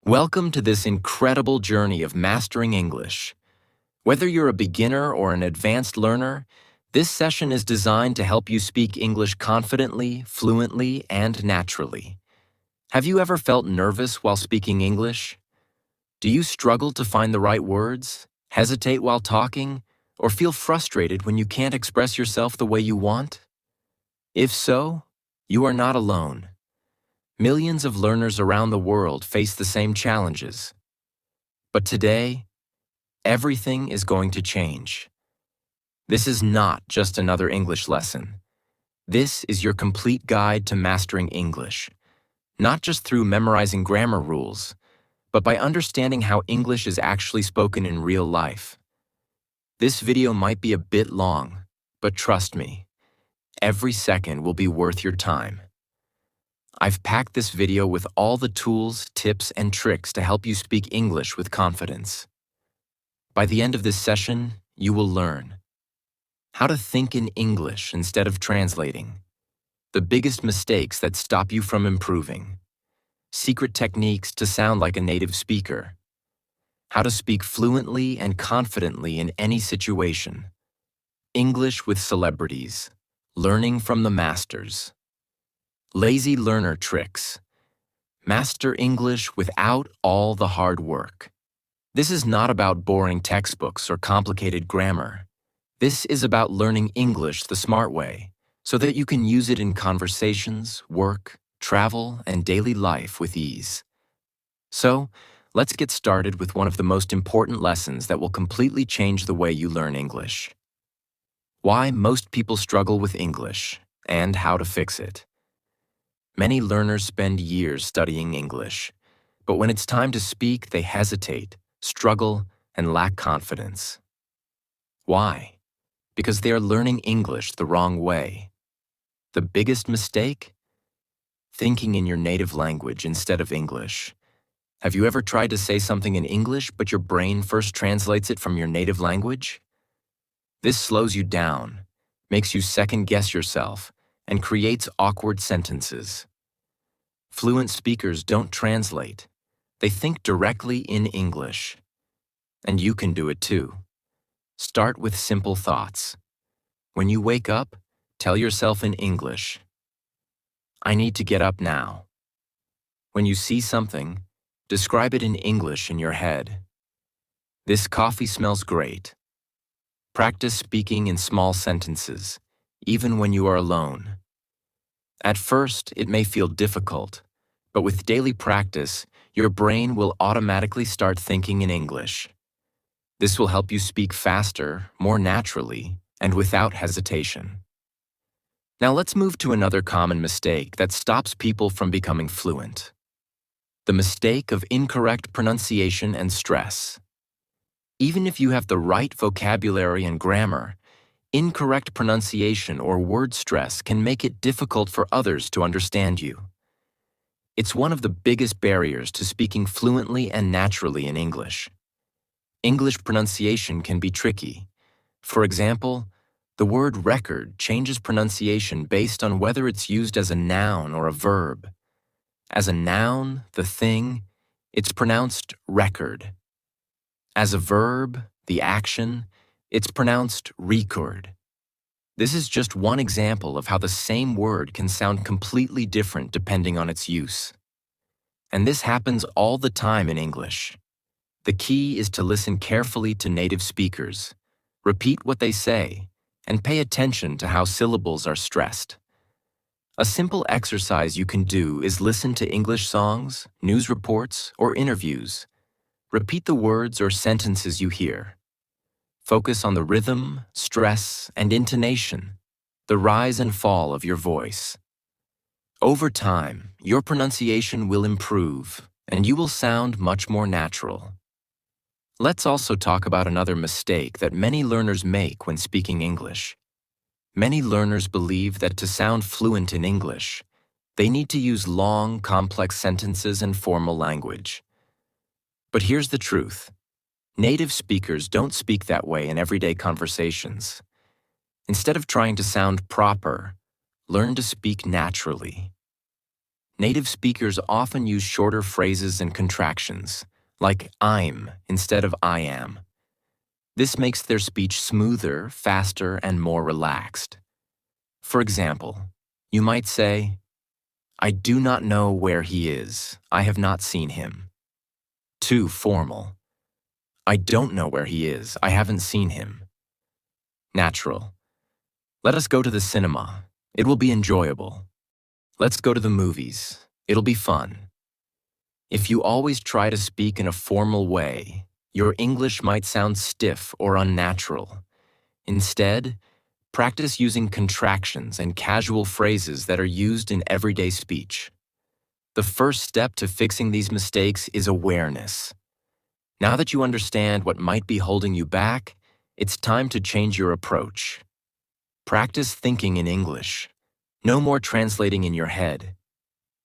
Welcome to this incredible journey of mastering English. Whether you're a beginner or an advanced learner, this session is designed to help you speak English confidently, fluently, and naturally. Have you ever felt nervous while speaking English? Do you struggle to find the right words, hesitate while talking, or feel frustrated when you can't express yourself the way you want? If so, you are not alone. Millions of learners around the world face the same challenges. But today, everything is going to change. This is not just another English lesson. This is your complete guide to mastering English, not just through memorizing grammar rules, but by understanding how English is actually spoken in real life. This video might be a bit long, but trust me, every second will be worth your time. I've packed this video with all the tools, tips, and tricks to help you speak English with confidence. By the end of this session, you will learn how to think in English instead of translating, the biggest mistakes that stop you from improving, secret techniques to sound like a native speaker, how to speak fluently and confidently in any situation, English with celebrities, learning from the masters, lazy learner tricks. Master English without all the hard work. This is not about boring textbooks or complicated grammar. This is about learning English the smart way, so that you can use it in conversations, work, travel, and daily life with ease. So, let's get started with one of the most important lessons that will completely change the way you learn English. Why most people struggle with English, and how to fix it. Many learners spend years studying English, but when it's time to speak, they hesitate, struggle, and lack confidence. Why? Because they are learning English the wrong way. The biggest mistake? Thinking in your native language instead of English. Have you ever tried to say something in English, but your brain first translates it from your native language? This slows you down, makes you second-guess yourself, and creates awkward sentences. Fluent speakers don't translate. They think directly in English. And you can do it too. Start with simple thoughts. When you wake up, tell yourself in English, "I need to get up now." When you see something, describe it in English in your head. "This coffee smells great." Practice speaking in small sentences, even when you are alone. At first, it may feel difficult, but with daily practice, your brain will automatically start thinking in English. This will help you speak faster, more naturally, and without hesitation. Now let's move to another common mistake that stops people from becoming fluent. The mistake of incorrect pronunciation and stress. Even if you have the right vocabulary and grammar, incorrect pronunciation or word stress can make it difficult for others to understand you. It's one of the biggest barriers to speaking fluently and naturally in English. English pronunciation can be tricky. For example, the word record changes pronunciation based on whether it's used as a noun or a verb. As a noun, the thing, it's pronounced record. As a verb, the action, it's pronounced record. This is just one example of how the same word can sound completely different depending on its use. And this happens all the time in English. The key is to listen carefully to native speakers, repeat what they say, and pay attention to how syllables are stressed. A simple exercise you can do is listen to English songs, news reports, or interviews. Repeat the words or sentences you hear. Focus on the rhythm, stress, and intonation, the rise and fall of your voice. Over time, your pronunciation will improve, and you will sound much more natural. Let's also talk about another mistake that many learners make when speaking English. Many learners believe that to sound fluent in English, they need to use long, complex sentences and formal language. But here's the truth. Native speakers don't speak that way in everyday conversations. Instead of trying to sound proper, learn to speak naturally. native speakers often use shorter phrases and contractions, like I'm instead of I am. This makes their speech smoother, faster, and more relaxed. For example, you might say, I do not know where he is. I have not seen him. Too formal. I don't know where he is. I haven't seen him. Natural. Let us go to the cinema. It will be enjoyable. Let's go to the movies. It'll be fun. If you always try to speak in a formal way, your English might sound stiff or unnatural. Instead, practice using contractions and casual phrases that are used in everyday speech. The first step to fixing these mistakes is awareness. Now that you understand what might be holding you back, it's time to change your approach. Practice thinking in English. No more translating in your head.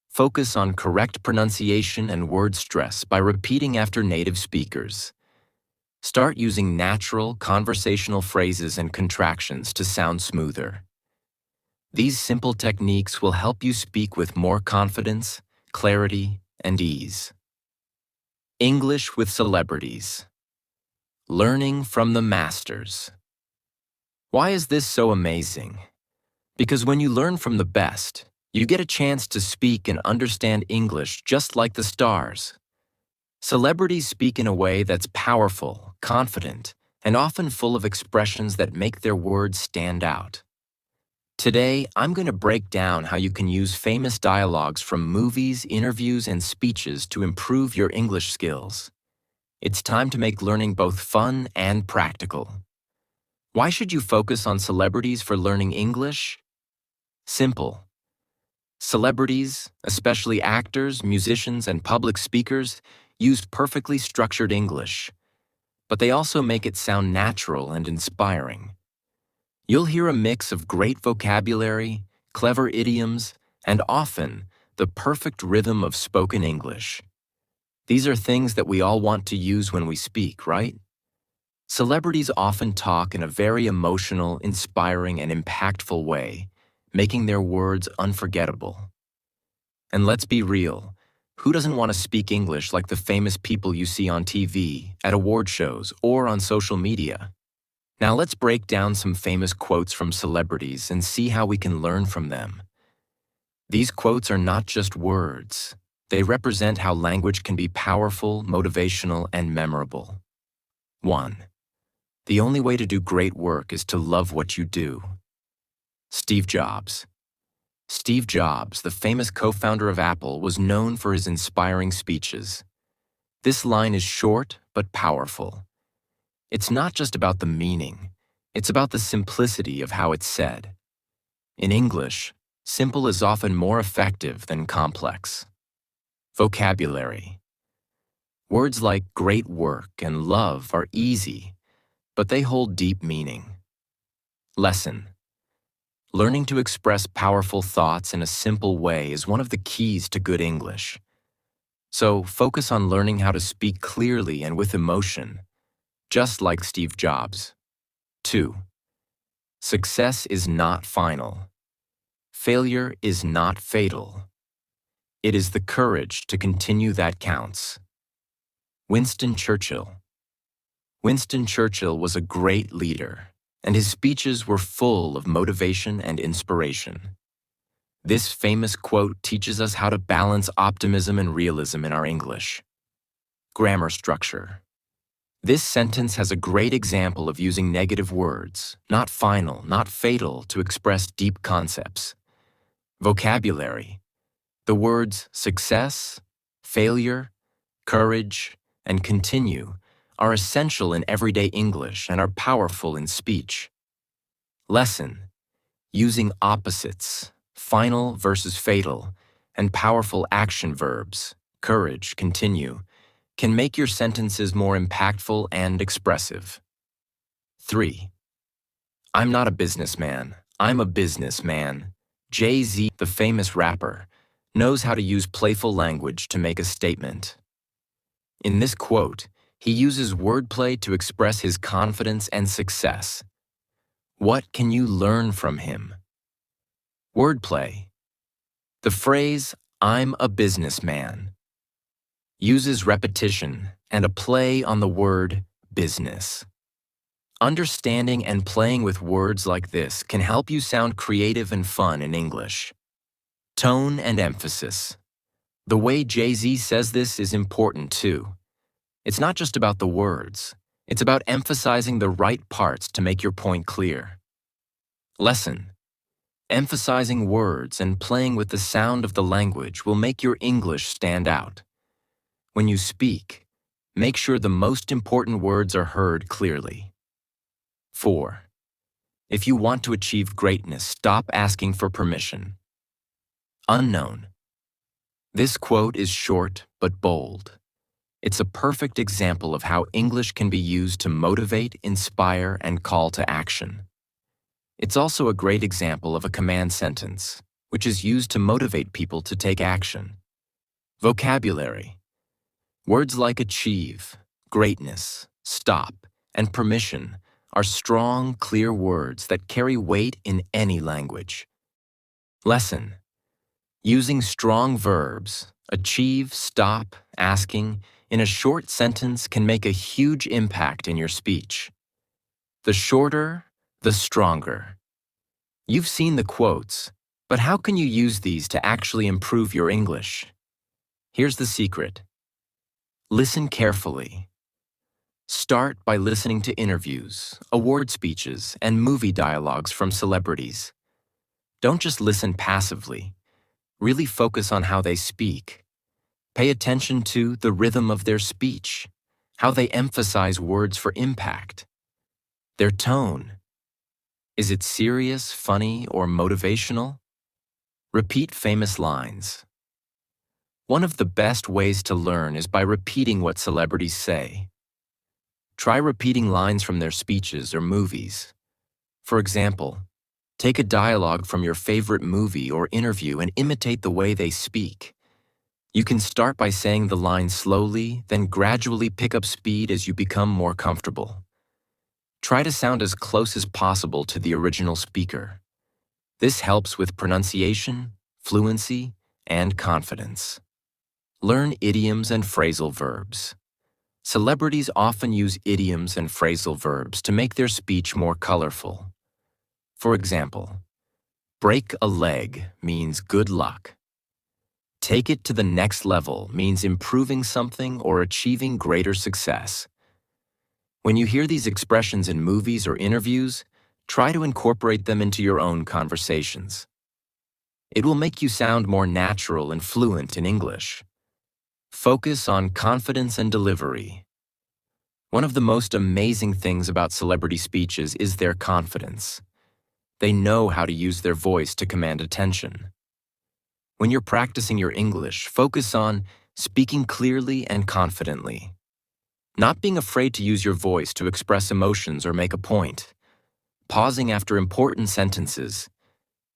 Focus on correct pronunciation and word stress by repeating after native speakers. Start using natural, conversational phrases and contractions to sound smoother. These simple techniques will help you speak with more confidence, clarity, and ease. English with celebrities. Learning from the masters. Why is this so amazing? Because when you learn from the best, you get a chance to speak and understand English just like the stars. Celebrities speak in a way that's powerful, confident, and often full of expressions that make their words stand out. Today, I'm going to break down how you can use famous dialogues from movies, interviews, and speeches to improve your English skills. It's time to make learning both fun and practical. Why should you focus on celebrities for learning English? Simple. Celebrities, especially actors, musicians, and public speakers, use perfectly structured English, but they also make it sound natural and inspiring. You'll hear a mix of great vocabulary, clever idioms, and often the perfect rhythm of spoken English. These are things that we all want to use when we speak, right? Celebrities often talk in a very emotional, inspiring, and impactful way, making their words unforgettable. And let's be real, who doesn't want to speak English like the famous people you see on TV, at award shows, or on social media? Now let's break down some famous quotes from celebrities and see how we can learn from them. These quotes are not just words. They represent how language can be powerful, motivational, and memorable. 1. The only way to do great work is to love what you do. Steve Jobs. Steve Jobs, the famous co-founder of Apple, was known for his inspiring speeches. This line is short but powerful. It's not just about the meaning, it's about the simplicity of how it's said. In English, simple is often more effective than complex. Vocabulary. Words like great work and love are easy, but they hold deep meaning. Lesson. Learning to express powerful thoughts in a simple way is one of the keys to good English. So focus on learning how to speak clearly and with emotion, just like Steve Jobs. 2. Success is not final. Failure is not fatal. It is the courage to continue that counts. Winston Churchill. Winston Churchill was a great leader, and his speeches were full of motivation and inspiration. This famous quote teaches us how to balance optimism and realism in our English. Grammar structure. This sentence has a great example of using negative words, not final, not fatal, to express deep concepts. Vocabulary. The words success, failure, courage, and continue are essential in everyday English and are powerful in speech. Lesson. Using opposites, final versus fatal, and powerful action verbs, courage, continue, can make your sentences more impactful and expressive. 3. I'm not a businessman, I'm a businessman. Jay-Z, the famous rapper, knows how to use playful language to make a statement. In this quote, he uses wordplay to express his confidence and success. What can you learn from him? Wordplay. The phrase, I'm a businessman uses repetition and a play on the word business. Understanding and playing with words like this can help you sound creative and fun in English. Tone and emphasis. The way Jay-Z says this is important too. It's not just about the words. It's about emphasizing the right parts to make your point clear. Lesson. Emphasizing words and playing with the sound of the language will make your English stand out. When you speak, make sure the most important words are heard clearly. 4. If you want to achieve greatness, stop asking for permission. Unknown. This quote is short but bold. It's a perfect example of how English can be used to motivate, inspire, and call to action. It's also a great example of a command sentence, which is used to motivate people to take action. Vocabulary. Words like achieve, greatness, stop, and permission are strong, clear words that carry weight in any language. Lesson. Using strong verbs, achieve, stop, asking, in a short sentence can make a huge impact in your speech. The shorter, the stronger. You've seen the quotes, but how can you use these to actually improve your English? Here's the secret. Listen carefully. Start by listening to interviews, award speeches, and movie dialogues from celebrities. Don't just listen passively. Really focus on how they speak. Pay attention to the rhythm of their speech, how they emphasize words for impact. Their tone. Is it serious, funny, or motivational? Repeat famous lines. One of the best ways to learn is by repeating what celebrities say. Try repeating lines from their speeches or movies. For example, take a dialogue from your favorite movie or interview and imitate the way they speak. You can start by saying the line slowly, then gradually pick up speed as you become more comfortable. Try to sound as close as possible to the original speaker. This helps with pronunciation, fluency, and confidence. Learn idioms and phrasal verbs. Celebrities often use idioms and phrasal verbs to make their speech more colorful. For example, break a leg means good luck. Take it to the next level means improving something or achieving greater success. When you hear these expressions in movies or interviews, try to incorporate them into your own conversations. It will make you sound more natural and fluent in English. Focus on confidence and delivery. One of the most amazing things about celebrity speeches is their confidence. They know how to use their voice to command attention. When you're practicing your English, focus on speaking clearly and confidently. Not being afraid to use your voice to express emotions or make a point. Pausing after important sentences.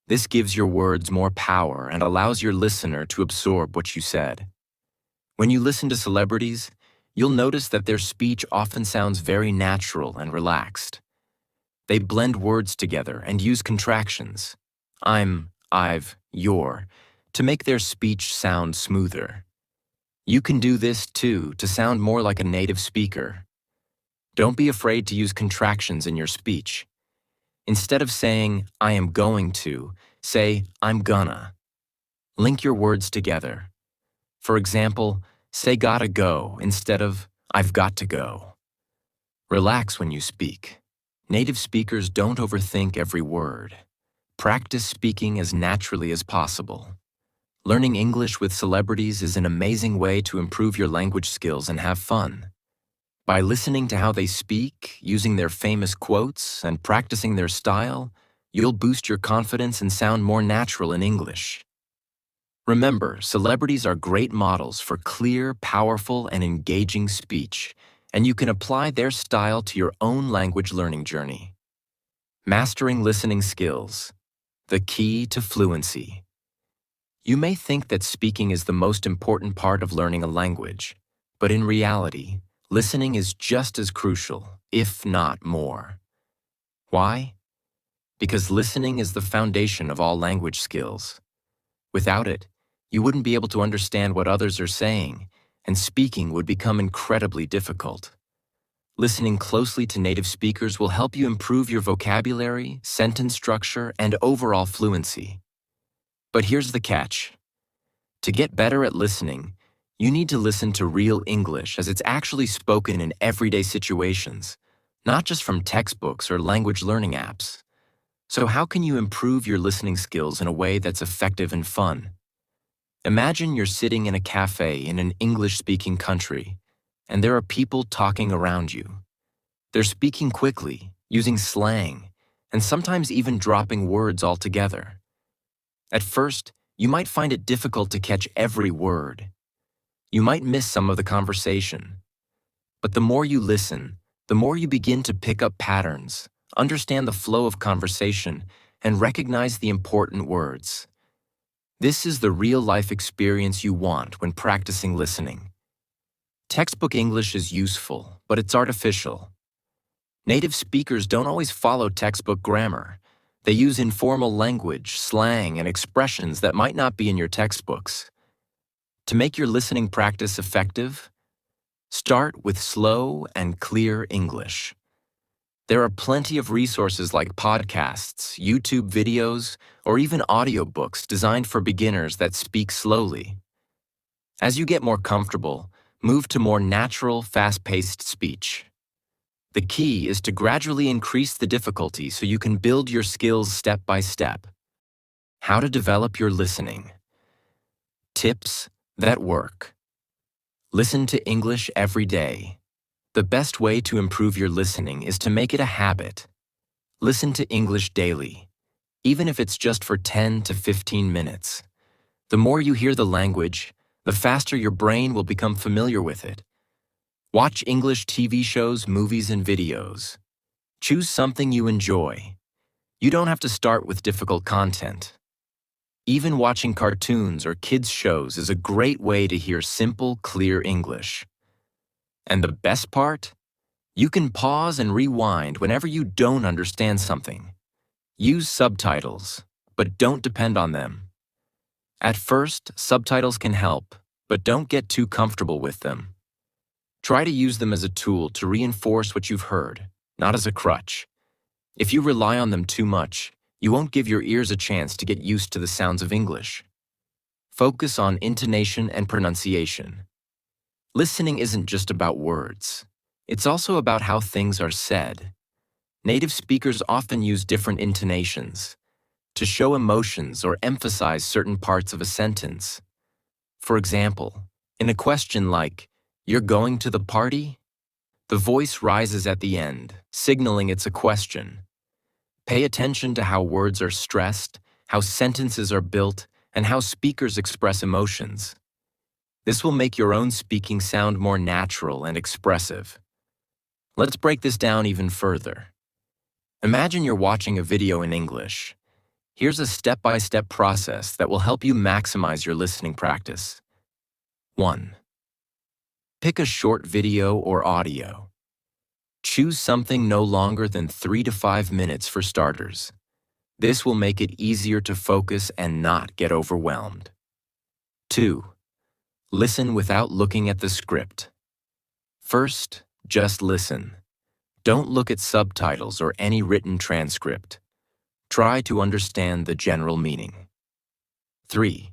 This gives your words more power and allows your listener to absorb what you said. When you listen to celebrities, you'll notice that their speech often sounds very natural and relaxed. They blend words together and use contractions, I'm, I've, your, to make their speech sound smoother. You can do this too to sound more like a native speaker. Don't be afraid to use contractions in your speech. Instead of saying, I am going to, say, I'm gonna. Link your words together. For example, say gotta go instead of I've got to go. Relax when you speak. Native speakers don't overthink every word. Practice speaking as naturally as possible. Learning English with celebrities is an amazing way to improve your language skills and have fun. By listening to how they speak, using their famous quotes, and practicing their style, you'll boost your confidence and sound more natural in English. Remember, celebrities are great models for clear, powerful, and engaging speech, and you can apply their style to your own language learning journey. Mastering listening skills, the key to fluency. You may think that speaking is the most important part of learning a language, but in reality, listening is just as crucial, if not more. Why? Because listening is the foundation of all language skills. Without it, You wouldn't be able to understand what others are saying, and speaking would become incredibly difficult. Listening closely to native speakers will help you improve your vocabulary, sentence structure, and overall fluency. But here's the catch. To get better at listening, you need to listen to real English as it's actually spoken in everyday situations, not just from textbooks or language learning apps. So how can you improve your listening skills in a way that's effective and fun? Imagine you're sitting in a cafe in an English-speaking country, and there are people talking around you. They're speaking quickly, using slang, and sometimes even dropping words altogether. At first, you might find it difficult to catch every word. You might miss some of the conversation. But the more you listen, the more you begin to pick up patterns, understand the flow of conversation, and recognize the important words. This is the real-life experience you want when practicing listening. Textbook English is useful, but it's artificial. Native speakers don't always follow textbook grammar. They use informal language, slang, and expressions that might not be in your textbooks. To make your listening practice effective, start with slow and clear English. There are plenty of resources like podcasts, YouTube videos, or even audiobooks designed for beginners that speak slowly. As you get more comfortable, move to more natural, fast-paced speech. The key is to gradually increase the difficulty so you can build your skills step by step. How to develop your listening. Tips that work. Listen to English every day. The best way to improve your listening is to make it a habit. Listen to English daily, even if it's just for 10 to 15 minutes. The more you hear the language, the faster your brain will become familiar with it. Watch English TV shows, movies, and videos. Choose something you enjoy. You don't have to start with difficult content. Even watching cartoons or kids' shows is a great way to hear simple, clear English. And the best part? You can pause and rewind whenever you don't understand something. Use subtitles, but don't depend on them. At first, subtitles can help, but don't get too comfortable with them. Try to use them as a tool to reinforce what you've heard, not as a crutch. If you rely on them too much, you won't give your ears a chance to get used to the sounds of English. Focus on intonation and pronunciation. Listening isn't just about words. It's also about how things are said. Native speakers often use different intonations to show emotions or emphasize certain parts of a sentence. For example, in a question like, "You're going to the party?" the voice rises at the end, signaling it's a question. Pay attention to how words are stressed, how sentences are built, and how speakers express emotions. This will make your own speaking sound more natural and expressive. Let's break this down even further. Imagine you're watching a video in English. Here's a step-by-step process that will help you maximize your listening practice. 1. Pick a short video or audio. Choose something no longer than 3 to 5 minutes for starters. This will make it easier to focus and not get overwhelmed. 2. Listen without looking at the script. First, just listen. Don't look at subtitles or any written transcript. Try to understand the general meaning. 3.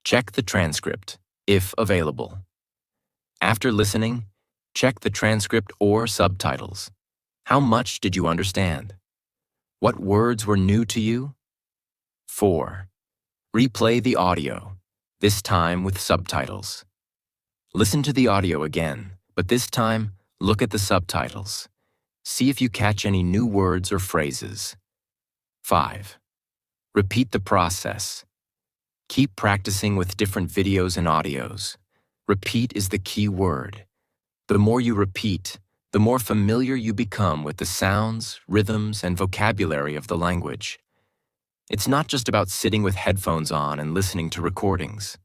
Check the transcript, if available. After listening, check the transcript or subtitles. How much did you understand? What words were new to you? 4. Replay the audio, this time with subtitles. Listen to the audio again, but this time, look at the subtitles. See if you catch any new words or phrases. 5. Repeat the process. Keep practicing with different videos and audios. Repeat is the key word. The more you repeat, the more familiar you become with the sounds, rhythms, and vocabulary of the language. It's not just about sitting with headphones on and listening to recordings.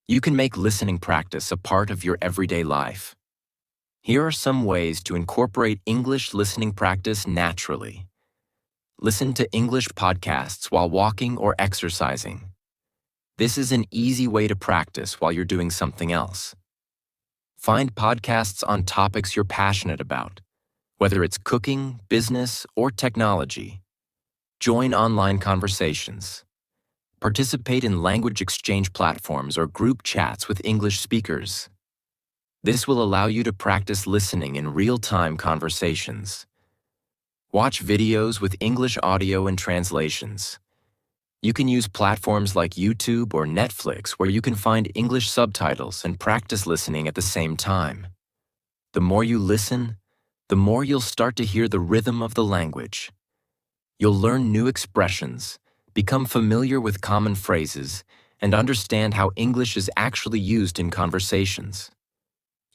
You can make listening practice a part of your everyday life. Here are some ways to incorporate English listening practice naturally. Listen to English podcasts while walking or exercising. This is an easy way to practice while you're doing something else. Find podcasts on topics you're passionate about, whether it's cooking, business, or technology. Join online conversations. Participate in language exchange platforms or group chats with English speakers. This will allow you to practice listening in real-time conversations. Watch videos with English audio and translations. You can use platforms like YouTube or Netflix where you can find English subtitles and practice listening at the same time. The more you listen, the more you'll start to hear the rhythm of the language. You'll learn new expressions, become familiar with common phrases, and understand how English is actually used in conversations.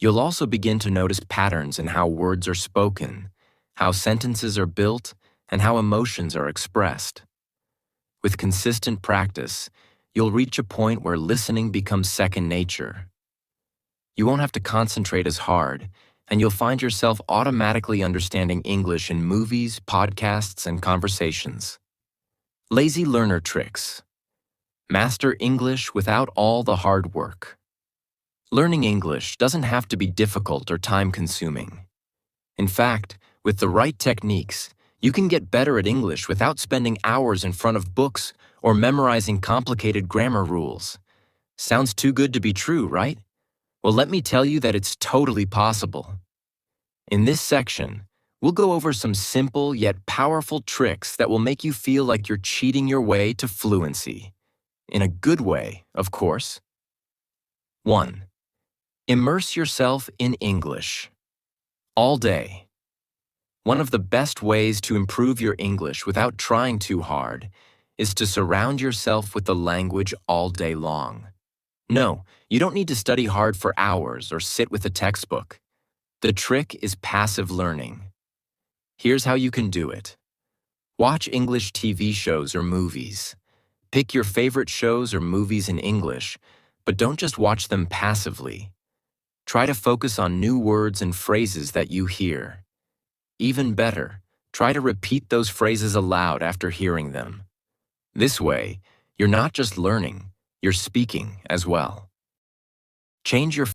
You'll also begin to notice patterns in how words are spoken, how sentences are built, and how emotions are expressed. With consistent practice, you'll reach a point where listening becomes second nature. You won't have to concentrate as hard, and you'll find yourself automatically understanding English in movies, podcasts, and conversations. Lazy learner tricks. Master English without all the hard work. Learning English doesn't have to be difficult or time-consuming. In fact, with the right techniques, you can get better at English without spending hours in front of books or memorizing complicated grammar rules. Sounds too good to be true, right? Well, let me tell you that it's totally possible. In this section, we'll go over some simple yet powerful tricks that will make you feel like you're cheating your way to fluency. In a good way, of course. 1. Immerse yourself in English. All day. One of the best ways to improve your English without trying too hard is to surround yourself with the language all day long. No, you don't need to study hard for hours or sit with a textbook. The trick is passive learning. Here's how you can do it. Watch English TV shows or movies. Pick your favorite shows or movies in English, but don't just watch them passively. Try to focus on new words and phrases that you hear. Even better, try to repeat those phrases aloud after hearing them. This way, you're not just learning, you're speaking as well. Change your